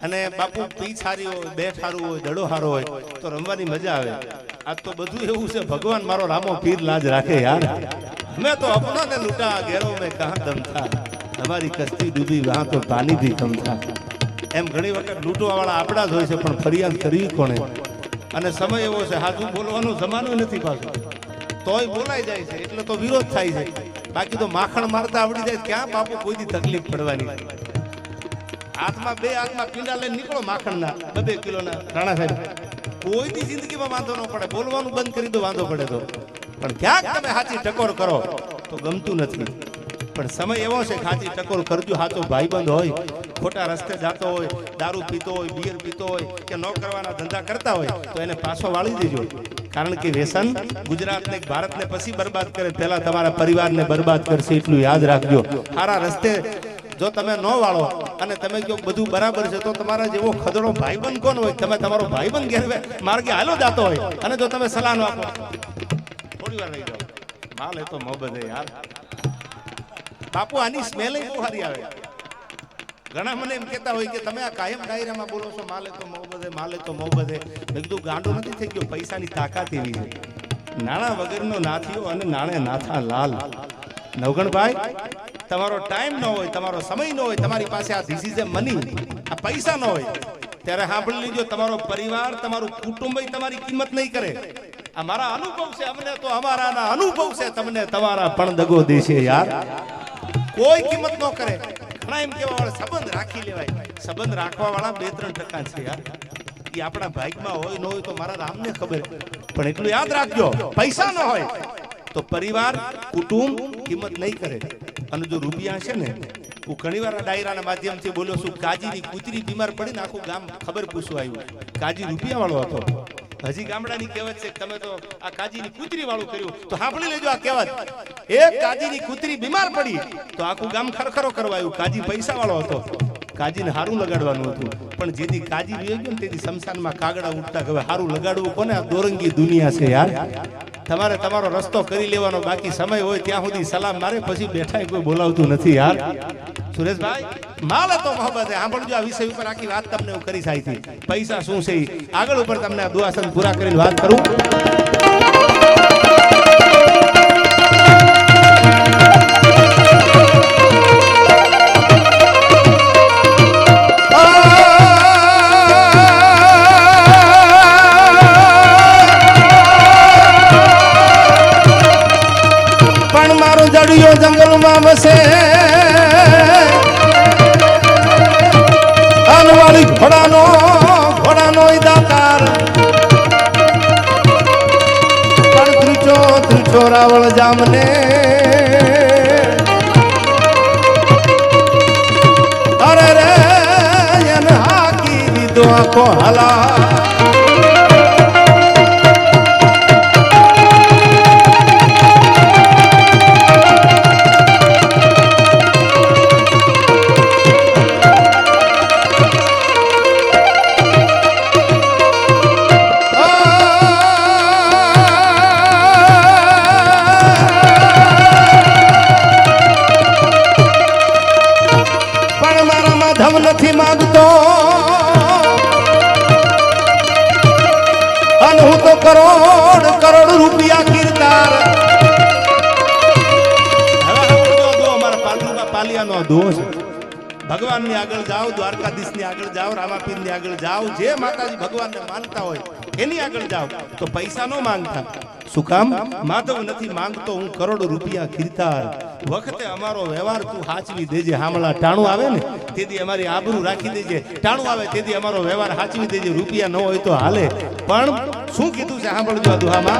અને બાપુ પી સારી હોય, બે સારું હોય, દડો સારો હોય તો રમવાની મજા આવે. આ તો બધું એવું છે, ભગવાન મારો રામો પીર લાજ રાખે યાર. मैं तो अपना ने लूटा गैरों में कहां दम था, हमारी कश्ती डूबी वहां तो पानी भी कम था. એમ ઘણી વખત લૂંટવા વાળા આપણા જ હોય છે, પણ ફરિયાદ કરવી કોને? અને સમય એવો છે, હાથું બોલવાનો જમાનો નથી પાછો, તોય બોલાઈ જાય છે એટલે તો વિરોધ થાય છે. બાકી તો માખણ મારતા આવડી જાય ક્યાં બાપુ કોઈની તકલીફ પડવાની. હાથમાં બે હાથમાં પીંડા લઈને નીકળો માખણના 2 કિલોના રાણા સાહેબ, કોઈની જિંદગીમાં વાંધો ન પડે. બોલવાનું બંધ કરી દો વાંધો પડે તો, પણ ક્યાંક તમે સાચી ટકોર કરો તો ગમતું નથી. પણ સમય એવો છે, સાચી ટકોર કરજો. સાચો ભાઈબંધ હોય, ખોટા રસ્તે જતો હોય, દારૂ પીતો હોય, બિયર પીતો હોય કે ન કરવાના ધંધા કરતા હોય તો એને પાછો વાળી દેજો. કારણ કે વ્યસન ગુજરાતને ભારતને પછી બરબાદ કરે, પહેલા તમારા પરિવારને બરબાદ કરશે, એટલું યાદ રાખજો. સારા રસ્તે જો તમે ન વાળો અને તમે જો બધું બરાબર છે તો તમારા જેવો ખદડો ભાઈબંધ કોણ હોય? તમે તમારો ભાઈબંધ ઘેર માર્ગે હાલો જતો હોય અને જો તમે સલાહ ન આપો, થોડી વાર રહી જાઓ. માલ એ તો મોહબ્બત હે યાર. બાપુ આની સ્મેલ બહુ સારી આવે. ઘણા મને એમ કહેતા હોય કે તમે આ કાયમ ડાયરામાં બોલો છો માલે તો મોહબ્બત હે, માલે તો મોહબ્બત હે. મેં કીધું ગાંડો નથી થઈ ગયો, પૈસાની તાકાત એવી છે. નાણા વગરનો નાથીઓ અને નાણે નાથા લાલ. નવગણભાઈ, તમારો ટાઈમ ન હોય, તમારો સમય ન હોય, તમારી પાસે આ ધીસ ઇઝ એ મની, આ પૈસા ન હોય, ત્યારે સાંભળી લીજો, તમારો પરિવાર, તમારું કુટુંબ તમારી કિંમત નહીં કરે. આ મારા અનુભવ છે, અમને તો અમારાના અનુભવ છે, તમને તમારા પણ દગો દેશે યાર. કોઈ કિંમત ન કરે. ઘણા એમ કેવા વાળા સંબંધ રાખી લેવાય, સંબંધ રાખવા વાળા 2-3% છે યાર. એ આપણા ભાગમાં હોય ન હોય તો મારા રામને ખબર. પણ એટલું યાદ રાખજો, પૈસા ન હોય તો પરિવાર કુટુંબ કિંમત નહીં કરે. અને જો રૂપિયા છે ને, હું ઘણી વાર ડાયરાના માધ્યમથી બોલ્યો છું, કાજીની કૂતરી બીમાર પડી ને આખું ગામ ખબર પૂછવા આવ્યું. કાજી રૂપિયા વાળો હતો. હજી ગામડાની કહેવત છે, તમે તો આ કાજીની કૂતરી વાળું કર્યું. તો સાંભળી લેજો આ કહેવત. એક કાજીની કૂતરી બીમાર પડી તો આખું ગામ ખરખરો કરવા આવ્યું. કાજી પૈસા વાળો હતો, કાજીને હારું લગાડવાનું હતું. પણ જેથી કાજી વહી ગયો ને તેથી શમશાનમાં કાગડા ઉઠતા કે હવે હારું લગાડવું કોને? આ દોરંગી દુનિયા છે યાર. તમારે તમારો રસ્તો કરી લેવાનો. બાકી સમય હોય ત્યાં સુધી સલામ મારે, પછી બેઠા કોઈ બોલાવતું નથી યાર. સુરેશભાઈ, માલ હતો મોહબ્બત. સાંભળજો, આ વિષય ઉપર આખી વાત તમને હું કરી સાથી. પૈસા શું છે આગળ ઉપર તમને આ દુઆસન પૂરા કરીને વાત કરું. પણ મારો જડિયો જંગલમાં વસે, અનવાળી ઘોડાનો દાતાર. પણ ત્રીચો રાવળ જામને, અરે રે એને હાકી દીધો આખો હલા. નથી માંગતો અને હું તો કરોડ રૂપિયા કિરદાર. અમારા પાલિયાનો દોષ. ભગવાનની આગળ જાઓ, દ્વારકાધીશની આગળ જાઓ, રામાપીરની આગળ જાઓ, જે માતાજી ભગવાનને માનતા હોય એની આગળ જાઓ તો પૈસા ન માંગતા. શું કામ? માધવ નથી માંગતો હું કરોડ રૂપિયા કિરદાર. વખતે અમારો વ્યવહાર તું હાચવી દેજે. હામળા ટાણું આવે ને તેથી અમારી આબરૂ રાખી દેજે. ટાણું આવે તેથી અમારો વ્યવહાર હાચવી દેજે. રૂપિયા ન હોય તો હાલે. પણ શું કીધું છે સાંભળજો આ દુહામાં.